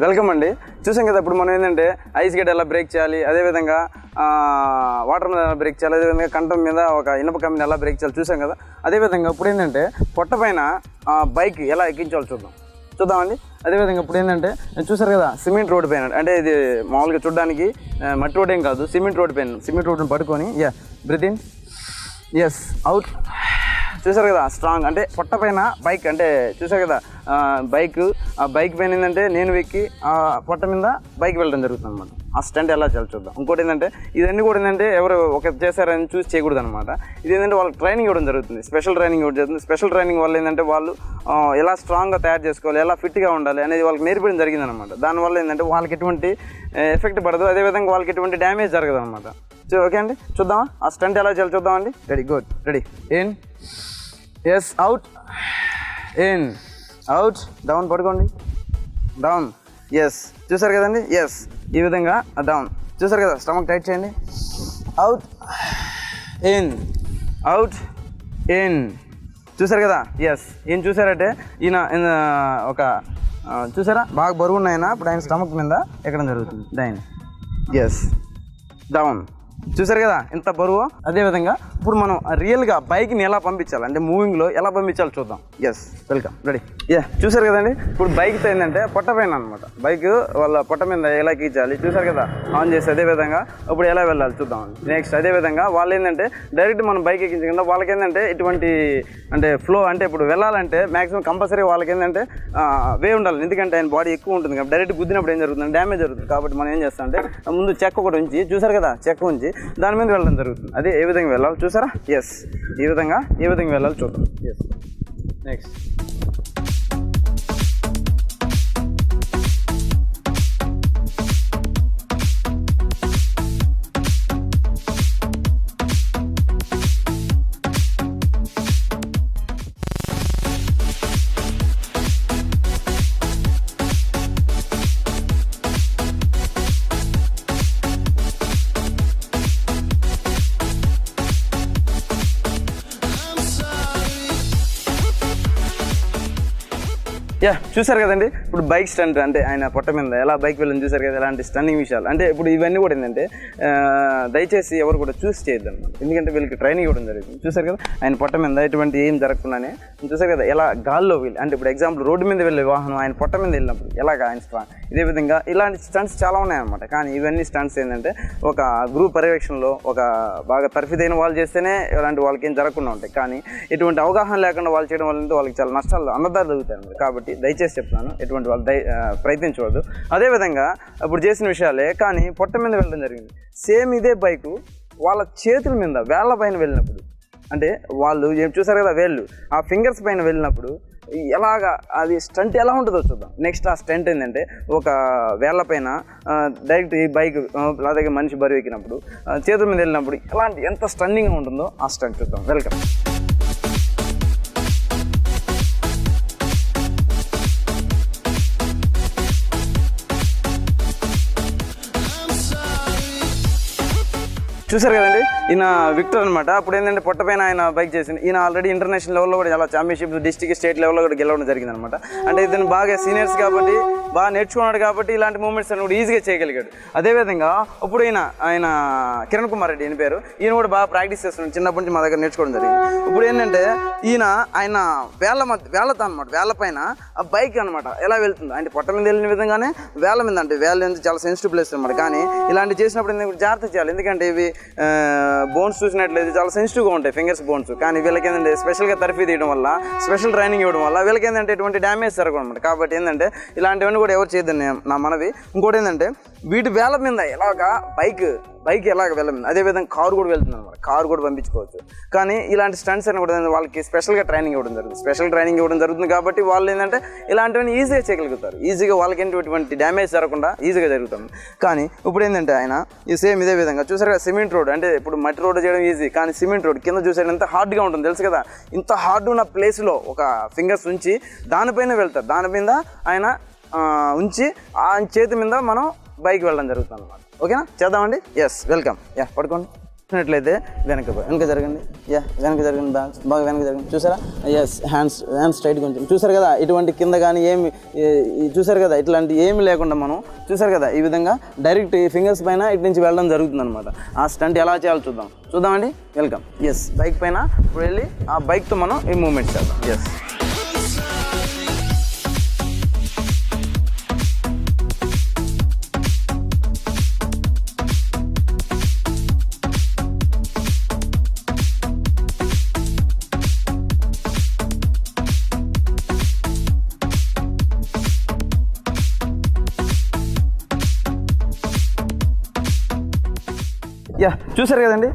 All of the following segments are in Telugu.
వెల్కమ్ అండి. చూసాం కదా ఇప్పుడు మనం ఏంటంటే ఐస్ గేట్ ఎలా బ్రేక్ చేయాలి, అదేవిధంగా వాటర్ మీద ఎలా బ్రేక్ చేయాలి, అదేవిధంగా కంఠం మీద ఒక ఇనుప కమ్మిని ఎలా బ్రేక్ చేయాలి చూసాం కదా. అదేవిధంగా ఇప్పుడు ఏంటంటే పొట్ట పైన బైక్ ఎలా ఎక్కించాలో చూద్దామండి. అదేవిధంగా ఇప్పుడు ఏంటంటే చూసారు కదా సిమెంట్ రోడ్ పైన, అంటే ఇది మామూలుగా చూడడానికి మట్టి రోడ్ ఏం కాదు, సిమెంట్ రోడ్ పైన, సిమెంట్ రోడ్ని పట్టుకొని బ్రీత్ ఇన్, అవుట్. చూసారు కదా స్ట్రాంగ్, అంటే పొట్ట పైన బైక్, అంటే చూసారు కదా ఆ బైక్ పైన ఏంటంటే నేను ఎక్కి ఆ పొట్ట మీద బైక్ వెళ్ళడం జరుగుతుంది అనమాట. ఆ స్టంట్ ఎలా చేయాలి చూద్దాం. ఇంకోటి ఏంటంటే ఇదన్నీ కూడా ఏంటంటే ఎవరు ఒక చేశారని చూసి చేయకూడదు అనమాట. ఇది ఏంటంటే వాళ్ళకి ట్రైనింగ్ ఇవ్వడం జరుగుతుంది, స్పెషల్ ట్రైనింగ్ ఇవ్వడం జరుగుతుంది. స్పెషల్ ట్రైనింగ్ వల్ల ఏంటంటే వాళ్ళు ఎలా స్ట్రాంగ్గా తయారు చేసుకోవాలి, ఎలా ఫిట్గా ఉండాలి అనేది వాళ్ళకి నేర్పడం జరిగింది అనమాట. దానివల్ల ఏంటంటే వాళ్ళకి ఎటువంటి ఎఫెక్ట్ పడదు, అదేవిధంగా వాళ్ళకి ఎటువంటి డ్యామేజ్ జరగదు అనమాట. ఓకే అండి, చూద్దామా ఆ స్టంట్ ఎలా చేయాలి చూద్దామండి. Ready, good, ready, in, out, in, out, down, పడుకోండి, డౌన్, చూసారు కదండి, ఈ విధంగా డౌన్, చూసారు కదా, స్టమక్ టైట్ చేయండి, అవుట్, ఇన్, అవుట్, ఇన్, చూసారు కదా, ఈయన చూసారంటే ఈయన ఒక చూసారా బాగా బరువు ఉన్నాయన, ఇప్పుడు ఆయన స్టమక్ మీద ఎక్కడం జరుగుతుంది, డౌన్, చూసారు కదా ఇంత బరువు. అదేవిధంగా ఇప్పుడు మనం రియల్గా బైక్ని ఎలా పంపించాలి, అంటే మూవింగ్లో ఎలా పంపించాలో చూద్దాం. Welcome, ready. చూసారు కదండి ఇప్పుడు బైక్తో ఏంటంటే పొట్ట పైన అనమాట, బైక్ వాళ్ళ పొట్ట మీద ఎలా ఎక్కించాలి చూసారు కదా, ఆన్ చేసి అదేవిధంగా ఇప్పుడు ఎలా వెళ్ళాలి చూద్దాం. నెక్స్ట్ అదేవిధంగా వాళ్ళు ఏంటంటే డైరెక్ట్ మనం బైక్ ఎక్కించకుండా వాళ్ళకి ఏంటంటే ఇటువంటి అంటే ఫ్లో, అంటే ఇప్పుడు వెళ్ళాలంటే మ్యాక్సిమం కంపల్సరీ వాళ్ళకి ఏంటంటే వే ఉండాలి, ఎందుకంటే ఆయన బాడీ ఎక్కువ ఉంటుంది కాబట్టి డైరెక్ట్ గుద్దినప్పుడు ఏం జరుగుతుంది, డ్యామేజ్ జరుగుతుంది. కాబట్టి మనం ఏం చేస్తాం అంటే ముందు చెక్క ఒకటి ఉంచి, చూసారు కదా చెక్క ఉంచి దాని మీద వెళ్ళడం జరుగుతుంది. అదే ఏ విధంగా వెళ్ళాలి చూసారా, ఈ విధంగా వెళ్ళాలి చూద్దాం. నెక్స్ట్ చూసారు కదండి ఇప్పుడు బైక్ స్టంట్, అంటే ఆయన పొట్ట మీద ఎలా బైక్ వెళ్ళని చూసారు కదా, ఎలాంటి స్టన్నింగ్ విషయాలు. అంటే ఇప్పుడు ఇవన్నీ కూడా ఏంటంటే దయచేసి ఎవరు కూడా చూసి చేయొద్దు అనమాట, ఎందుకంటే వీళ్ళకి ట్రైనింగ్ ఇవ్వడం జరుగుతుంది. చూసారు కదా ఆయన పొట్ట మీద ఎటువంటి ఏం జరగకుండానే చూసారు కదా ఎలా గాల్లో వీళ్ళు, అంటే ఇప్పుడు ఎగ్జాంపుల్ రోడ్డు మీద వెళ్ళే వాహనం ఆయన పొట్ట మీద వెళ్ళినప్పుడు ఎలాగ ఆయన స్ట్రాంగ్. ఇదే విధంగా ఇలాంటి స్టంట్స్ చాలా ఉన్నాయన్నమాట. కానీ ఇవన్నీ స్టంట్స్ ఏంటంటే ఒక గ్రూప్ పర్యవేక్షణలో ఒక బాగా తర్ఫీదైన వాళ్ళు చేస్తేనే ఇలాంటి వాళ్ళకి ఏం జరగకుండా ఉంటాయి. కానీ ఎటువంటి అవగాహన లేకుండా వాళ్ళు చేయడం వల్ల వాళ్ళకి చాలా నష్టాలు అన్నదాలు జరుగుతాయి అన్నమాట. కాబట్టి దయచేసి చెప్తున్నాను, ఎటువంటి వాళ్ళు ప్రయత్నించవద్దు. అదేవిధంగా ఇప్పుడు చేసిన విషయాలే కానీ పొట్ట మీద వెళ్ళడం జరిగింది. సేమ్ ఇదే బైకు వాళ్ళ చేతుల మీద వేళ్ల పైన వెళ్ళినప్పుడు, అంటే వాళ్ళు ఏం చూసారు కదా వేళ్ళు ఆ ఫింగర్స్ పైన వెళ్ళినప్పుడు ఎలాగా అది స్టంట్ ఎలా ఉంటుందో చూద్దాం. నెక్స్ట్ ఆ స్టంట్ ఏంటంటే ఒక వేళ్ల పైన డైరెక్ట్ ఈ బైక్ అలాగే మనిషి బరువు ఎక్కినప్పుడు చేతుల మీద వెళ్ళినప్పుడు ఎలాంటి ఎంత స్టన్నింగ్గా ఉంటుందో ఆ స్టంట్ చూద్దాం. వెల్కమ్. చూసారు కదండి ఈయన విక్టర్ అనమాట. అప్పుడు ఏంటంటే పొట్ట పైన ఆయన బైక్ చేసింది. ఈయన ఆల్రెడీ ఇంటర్నేషనల్ లెవెల్లో కూడా చాలా ఛాంపియన్షిప్స్, డిస్ట్రిక్ట్, స్టేట్ లెవెల్లో కూడా గెలవడం జరిగింది అనమాట. అంటే ఇతను బాగా సీనియర్స్ కాబట్టి బాగా నేర్చుకున్నాడు కాబట్టి ఇలాంటి మూమెంట్స్ అని కూడా ఈజీగా చేయగలిగాడు. అదేవిధంగా ఇప్పుడు ఆయన కిరణ్ కుమార్ రెడ్డి ఈయన పేరు, ఈయన కూడా బాగా ప్రాక్టీస్ చేస్తున్నాడు, చిన్నప్పటి నుంచి మా దగ్గర నేర్చుకోవడం జరిగింది. ఇప్పుడు ఏంటంటే ఆయన వేళ్ళతో అనమాట, వేళ్ళ పైన ఆ బైక్ అనమాట ఎలా వెళ్తుంది, అంటే పొట్ట మీద వెళ్ళిన విధంగానే వేళ్ళ మీద, అంటే వేళ్ళ నుంచి చాలా సెన్సిటివ్ ప్లేస్ అనమాట. కానీ ఇలాంటి చేసినప్పుడు ఎందుకంటే జాగ్రత్త చేయాలి, ఎందుకంటే ఇవి బోన్స్ చూసినట్లయితే చాలా సెన్సిటివ్గా ఉంటాయి ఫింగర్స్ బోన్స్. కానీ వీళ్ళకి ఏంటంటే స్పెషల్గా తర్ఫీ తీయడం వల్ల, స్పెషల్ ట్రైనింగ్ ఇవ్వడం వల్ల వీళ్ళకి ఏంటంటే ఎటువంటి డ్యామేజ్ జరగదు అనమాట. కాబట్టి ఏంటంటే ఇలాంటివన్నీ కూడా ఎవరు చేయొద్దని నా మనవి. ఇంకోటి ఏంటంటే వీటి వేళ్ళ మీద ఎలాగా బైక్ ఎలాగ వెళ్ళింది, అదేవిధంగా కారు కూడా వెళ్తుంది అనమాట, కారు కూడా పంపించుకోవచ్చు. కానీ ఇలాంటి స్టంట్స్ అని కూడా వాళ్ళకి స్పెషల్గా ట్రైనింగ్ ఇవ్వడం జరుగుతుంది. స్పెషల్ ట్రైనింగ్ ఇవ్వడం జరుగుతుంది కాబట్టి వాళ్ళు ఏంటంటే ఇలాంటివన్నీ ఈజీగా చేయగలుగుతారు, ఈజీగా వాళ్ళకి ఎటువంటి డ్యామేజ్ జరగకుండా ఈజీగా జరుగుతుంది. కానీ ఇప్పుడు ఏంటంటే ఆయన ఈ సేమ్ ఇదే విధంగా చూసారు కదా సిమెంట్ రోడ్, అంటే ఇప్పుడు మట్టి రోడ్ చేయడం ఈజీ, కానీ సిమెంట్ రోడ్ కింద చూసారు ఎంత హార్డ్గా ఉంటుంది తెలుసు కదా. ఇంత హార్డ్ ఉన్న ప్లేస్లో ఒక ఫింగర్స్ ఉంచి దానిపైన వెళ్తారు, దాని మీద ఆయన ఉంచి ఆ చేతి మీద మనం బైక్ వెళ్ళడం జరుగుతుంది అనమాట. ఓకేనా, చేద్దామండి. వెల్కమ్. పడుకోండి. చూసినట్లయితే వెనక జరగండి. వెనక జరగండి, బాగా వెనక జరగండి. చూసారా? హ్యాండ్స్ స్ట్రైట్ కొంచెం చూసారు కదా. ఇటువంటి కింద కానీ ఏమి చూసారు కదా, ఇట్లాంటి ఏమి లేకుండా మనం చూసారు కదా, ఈ విధంగా డైరెక్ట్ ఈ ఫింగర్స్ పైన ఇటు నుంచి వెళ్ళడం జరుగుతుంది అనమాట. ఆ స్టంట్ ఎలా చేయాలో చూద్దామండి. వెల్కమ్. బైక్ పైన ఇప్పుడు వెళ్ళి ఆ బైక్తో మనం ఈ మూమెంట్ చేద్దాం. చూసారు కదండి,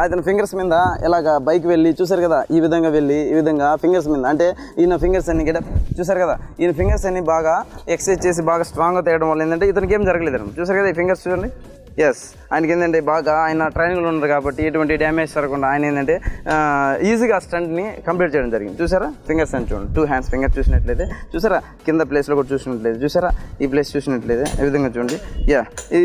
అతని ఫింగర్స్ మీద ఇలాగ బైక్ వెళ్ళి చూసారు కదా, ఈ విధంగా వెళ్ళి ఈ విధంగా ఫింగర్స్ మీద, అంటే ఈయన ఫింగర్స్ అన్ని చూసారు కదా, ఈయన ఫింగర్స్ అన్ని బాగా ఎక్సర్సైజ్ చేసి బాగా స్ట్రాంగ్గా తేయడం వల్ల ఏంటంటే ఇతనికి ఏం జరగలేదు. చూసారు కదా ఈ ఫింగర్స్ చూడండి. ఆయనకి ఏంటంటే బాగా ఆయన ట్రైనింగ్లో ఉన్నారు కాబట్టి ఎటువంటి డ్యామేజ్ జరగకుండా ఆయన ఏంటంటే ఈజీగా స్టంట్ని కంప్లీట్ చేయడం జరిగింది. చూసారా ఫింగర్స్ అని చూడండి, 2 హ్యాండ్స్ ఫింగర్ చూసినట్లయితే చూసారా, కింద ప్లేస్లో కూడా చూసినట్లయితే చూసారా, ఈ ప్లేస్ చూసినట్లయితే ఈ విధంగా చూడండి.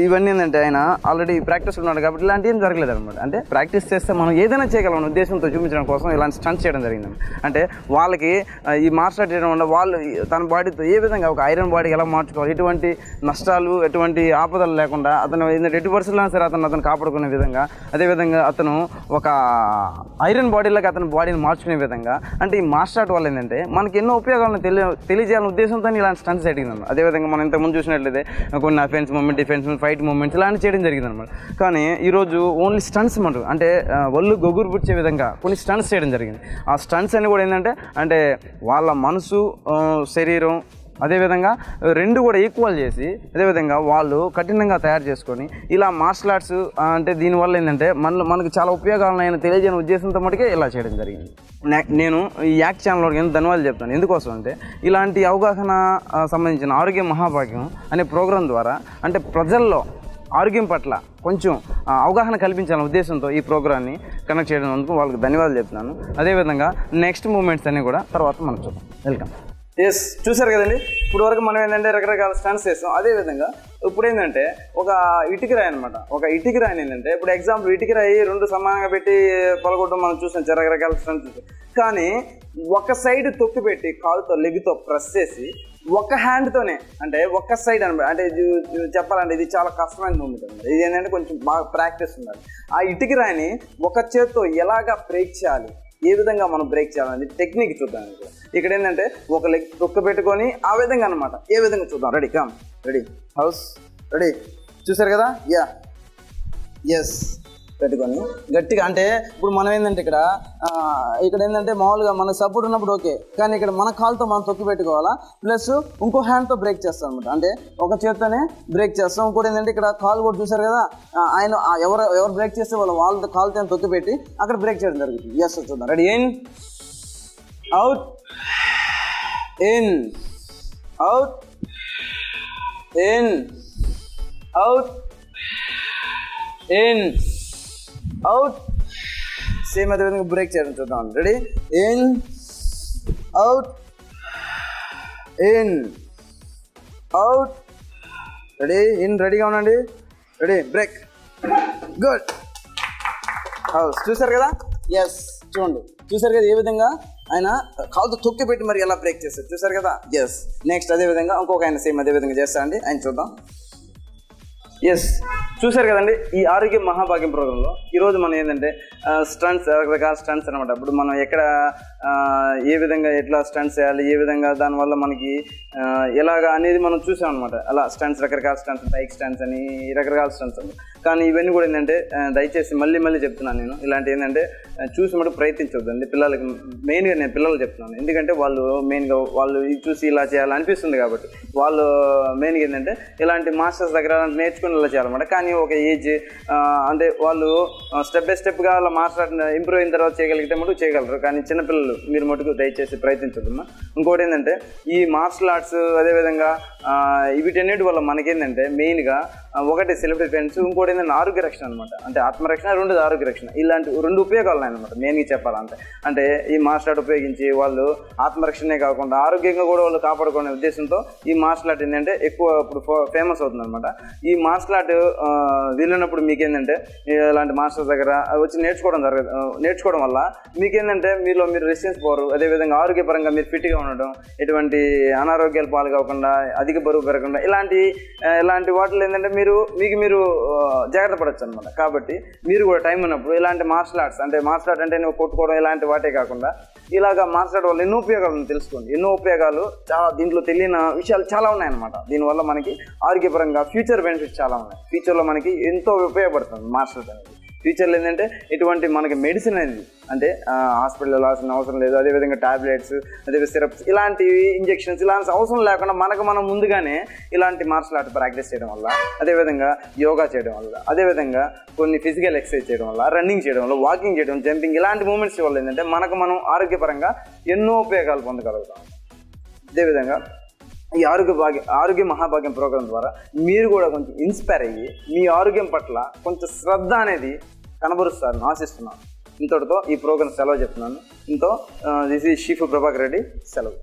ఇవన్నీ ఏంటంటే ఆయన ఆల్రెడీ ప్రాక్టీస్ ఉన్నాడు కాబట్టి ఇలాంటి ఏం జరగలేదు అనమాట. అంటే ప్రాక్టీస్ చేస్తే మనం ఏదైనా చేయగలం ఉద్దేశంతో చూపించడం కోసం ఇలాంటి స్టంట్స్ చేయడం జరిగింది. అంటే వాళ్ళకి ఈ మార్షల్ ఆర్ట్ చేయడం వల్ల వాళ్ళు తన బాడీతో ఏ విధంగా ఒక ఐరన్ బాడీ ఎలా మార్చుకోవాలి, ఎటువంటి నష్టాలు ఎటువంటి ఆపదలు లేకుండా అతను ఏంటంటే ఎటు పరిస్థితుల్లో సరే అతను కాపాడుకునే విధంగా, అదేవిధంగా అతను ఒక ఐరన్ బాడీలోకి అతని బాడీని మార్చుకునే విధంగా, అంటే ఈ మార్షల్ ఆర్ట్ వల్ల ఏంటంటే మనకి ఎన్నో ఉపయోగాలను తెలియజేయాలనే ఉద్దేశంతో ఇలాంటి స్టంట్స్ అడిగింది. అదేవిధంగా మనం ఇంతకుముందు చూసినట్లయితే కొన్ని offence moment, defence moment, fight moments ఇలాంటి చేయడం జరిగింది అనమాట. కానీ ఈరోజు ఓన్లీ స్టంట్స్ మనం అంటే ఒళ్ళు గొగ్గురు పుచ్చే విధంగా కొన్ని స్టంట్స్ చేయడం జరిగింది. ఆ స్టంట్స్ అన్ని కూడా ఏంటంటే అంటే వాళ్ళ మనసు, శరీరం అదేవిధంగా రెండు కూడా ఈక్వల్ చేసి అదేవిధంగా వాళ్ళు కఠినంగా తయారు చేసుకొని ఇలా మార్షల్ ఆర్ట్స్ అంటే దీనివల్ల ఏంటంటే మనకు చాలా ఉపయోగాలను తెలియజేయని ఉద్దేశంతో మటుకే ఇలా చేయడం జరిగింది. నేను ఈ యాక్ట్ ఛానల్కి ఎందుకు ధన్యవాదాలు చెప్తాను. ఎందుకోసం అంటే ఇలాంటి అవగాహన సంబంధించిన ఆరోగ్య మహాభాగ్యం అనే ప్రోగ్రాం ద్వారా అంటే ప్రజల్లో ఆరోగ్యం పట్ల కొంచెం అవగాహన కల్పించాలనే ఉద్దేశంతో ఈ ప్రోగ్రామ్ని కనెక్ట్ చేయడానికి వాళ్ళకి ధన్యవాదాలు చెప్తున్నాను. అదేవిధంగా నెక్స్ట్ మూమెంట్స్ అన్నీ కూడా తర్వాత మనం చూద్దాం. వెల్కమ్. చూసారు కదండి, ఇప్పుడు వరకు మనం ఏంటంటే రకరకాల స్టంట్స్ చేస్తాం. అదేవిధంగా ఇప్పుడు ఏంటంటే ఒక ఇటుకరాయి అనమాట. ఒక ఇటుకరాయి ఏంటంటే ఇప్పుడు ఎగ్జాంపుల్ ఇటుకరాయి 2 సమానంగా పెట్టి పలగొట్టడం మనం చూసాం, రకరకాల స్టంట్స్ చూసాం. కానీ ఒక సైడ్ తొక్కి పెట్టి కాలుతో లెగ్తో ప్రెస్ చేసి ఒక హ్యాండ్తోనే అంటే ఒక సైడ్ అనమాట. అంటే చెప్పాలంటే ఇది చాలా కష్టమైన మూమెంట్ అనమాట. ఇది ఏంటంటే కొంచెం బాగా ప్రాక్టీస్ ఉండాలి. ఆ ఇటుకరాయిని ఒక చేత్తో ఎలాగా బ్రేక్ చేయాలి, ఏ విధంగా మనం బ్రేక్ చేయాలని టెక్నిక్ చూద్దాం. ఇక్కడ ఏంటంటే ఒక లెగ్ తొక్క పెట్టుకొని ఆ విధంగా అనమాట, ఏ విధంగా చూద్దాం. Ready, come, ready, house, ready. చూసారు కదా, పెట్టుకొని గట్టిగా. అంటే ఇప్పుడు మనం ఏంటంటే ఇక్కడ ఏంటంటే మామూలుగా మనకు సపోర్ట్ ఉన్నప్పుడు ఓకే, కానీ ఇక్కడ మన కాలుతో మనం తొక్కి పెట్టుకోవాలా, ప్లస్ ఇంకో హ్యాండ్తో బ్రేక్ చేస్తాం అనమాట. అంటే ఒక చేత్తోనే బ్రేక్ చేస్తాం. ఇంకోటి ఏంటంటే ఇక్కడ కాలు కూడా చూసారు కదా, ఆయన ఎవరు బ్రేక్ చేస్తే వాళ్ళ కాలుతో తొక్కి పెట్టి అక్కడ బ్రేక్ చేయడం జరుగుతుంది. చూద్దాం. Ready, in, out, in, out, in, out, in, out. Same అదే విధంగా బ్రేక్ చేయడం చూద్దాం. Ready, in, out, in, out, ready, in, రెడీగా ఉండండి. Ready, break, good, house. చూసారు కదా, చూడండి, చూసారు కదా ఏ విధంగా ఆయన కాలుతో తొక్కి పెట్టి మరి ఎలా బ్రేక్ చేస్తారు. చూసారు కదా. నెక్స్ట్ అదే విధంగా ఇంకొక ఆయన సేమ్ అదే విధంగా చేస్తా అండి, ఆయన చూద్దాం. చూసారు కదండి, ఈ ఆరోగ్య మహాభాగ్యం ప్రోగ్రాంలో ఈరోజు మనం ఏంటంటే స్టంట్స్, రకరకాల స్టంట్స్ అనమాట. ఇప్పుడు మనం ఎక్కడ ఏ విధంగా ఎట్లా స్టంట్స్ చేయాలి, ఏ విధంగా దానివల్ల మనకి ఎలాగా అనేది మనం చూసాం అనమాట. అలా స్టంట్స్, రకరకాల స్టంట్స్, బైక్ స్టంట్స్ అని రకరకాల స్టంట్స్ అని. కానీ ఇవన్నీ కూడా ఏంటంటే దయచేసి మళ్ళీ చెప్తున్నాను నేను, ఇలాంటి ఏంటంటే చూసి మటు ప్రయత్నించొద్దండి పిల్లలకి. మెయిన్గా నేను పిల్లలు చెప్తున్నాను, ఎందుకంటే వాళ్ళు మెయిన్గా వాళ్ళు ఇది చూసి ఇలా చేయాలనిపిస్తుంది కాబట్టి వాళ్ళు మెయిన్గా ఏంటంటే ఇలాంటి మాస్టర్స్ దగ్గర నేర్చుకుని ఇలా చేయాలన్నమాట. కానీ ఒక ఏజ్ అంటే వాళ్ళు స్టెప్ బై స్టెప్గా అలా మార్షల్ ఇంప్రూవ్ అయిన తర్వాత చేయగలిగితే మటుకు చేయగలరు. కానీ చిన్నపిల్లలు మీరు మటుకు దయచేసి ప్రయత్నించొద్దమ్మా. ఇంకోటి ఏంటంటే ఈ మార్షల్ ఆర్ట్స్ అదేవిధంగా వీటన్నిటి వల్ల మనకేంటంటే మెయిన్గా ఒకటి సెల్ఫ్ డిఫెన్స్, ఇంకోటి ఏంటంటే ఆరోగ్య రక్షణ అనమాట. అంటే ఆత్మరక్షణ, రెండోది ఆరోగ్య రక్షణ. ఇలాంటి 2 ఉపయోగాలు ఉన్నాయన్నమాట మెయిన్గా చెప్పాలంటే. అంటే ఈ మార్షల్ ఆర్ట్ ఉపయోగించి వాళ్ళు ఆత్మరక్షణే కాకుండా ఆరోగ్యంగా కూడా వాళ్ళు కాపాడుకునే ఉద్దేశంతో ఈ మార్షల్ ఆర్ట్ ఏంటంటే ఎక్కువ ఇప్పుడు ఫేమస్ అవుతుంది అనమాట. ఈ మార్షల్ ఆర్ట్ వెళ్ళినప్పుడు మీకేంటంటే ఇలాంటి మాస్టర్స్ దగ్గర వచ్చి నేర్చుకోవడం వల్ల మీకేంటంటే మీరు రెసిస్టెన్స్ పవర్, అదేవిధంగా ఆరోగ్యపరంగా మీరు ఫిట్గా ఉండడం, ఎటువంటి అనారోగ్యాలు పాలు కాకుండా, అధిక బరువు పెరగకుండా, ఇలాంటి వాటిలో ఏంటంటే మీరు జాగ్రత్త పడవచ్చు అనమాట. కాబట్టి మీరు కూడా టైం ఉన్నప్పుడు ఇలాంటి మార్షల్ ఆర్ట్స్ అంటే నువ్వు కొట్టుకోవడం ఇలాంటి వాటే కాకుండా ఇలాగా మార్షల్ ఆర్ట్ వల్ల ఎన్నో ఉపయోగాలను తెలుసుకోండి. ఎన్నో ఉపయోగాలు చాలా దీంట్లో తెలియని విషయాలు చాలా ఉన్నాయన్నమాట. దీనివల్ల మనకి ఆరోగ్యపరంగా ఫ్యూచర్ బెనిఫిట్స్ చాలా ఉన్నాయి. ఫ్యూచర్లో మనకి ఎంతో ఉపయోగపడుతుంది మార్షల్ ఆర్ట్ అనేది. ఫ్యూచర్లో ఏంటంటే ఎటువంటి మనకి మెడిసిన్ అనేది అంటే హాస్పిటల్ వెళ్ళాల్సిన అవసరం లేదు. అదేవిధంగా టాబ్లెట్స్, అదేవిధంగా సిరప్స్, ఇలాంటివి ఇంజెక్షన్స్ ఇలాంటి అవసరం లేకుండా మనం ముందుగానే ఇలాంటి మార్షల్ ఆర్ట్ ప్రాక్టీస్ చేయడం వల్ల, అదేవిధంగా యోగా చేయడం వల్ల, అదేవిధంగా కొన్ని ఫిజికల్ ఎక్సర్సైజ్ చేయడం వల్ల, రన్నింగ్ చేయడం వల్ల, వాకింగ్ చేయడం, జంపింగ్, ఇలాంటి మూమెంట్స్ వల్ల ఏంటంటే మనం ఆరోగ్యపరంగా ఎన్నో ఉపయోగాలు పొందగలుగుతాం. అదేవిధంగా ఈ ఆరోగ్య మహాభాగ్యం ప్రోగ్రాం ద్వారా మీరు కూడా కొంచెం ఇన్స్పైర్ అయ్యి మీ ఆరోగ్యం పట్ల కొంచెం శ్రద్ధ అనేది కనబరుస్తారని ఆశిస్తున్నాను. ఇంతటితో ఈ ప్రోగ్రాం సెలవు చెప్తున్నాను. ఇంతో దిస్ ఈజ్ షీఫ్ ప్రభాకర్ రెడ్డి, సెలవు.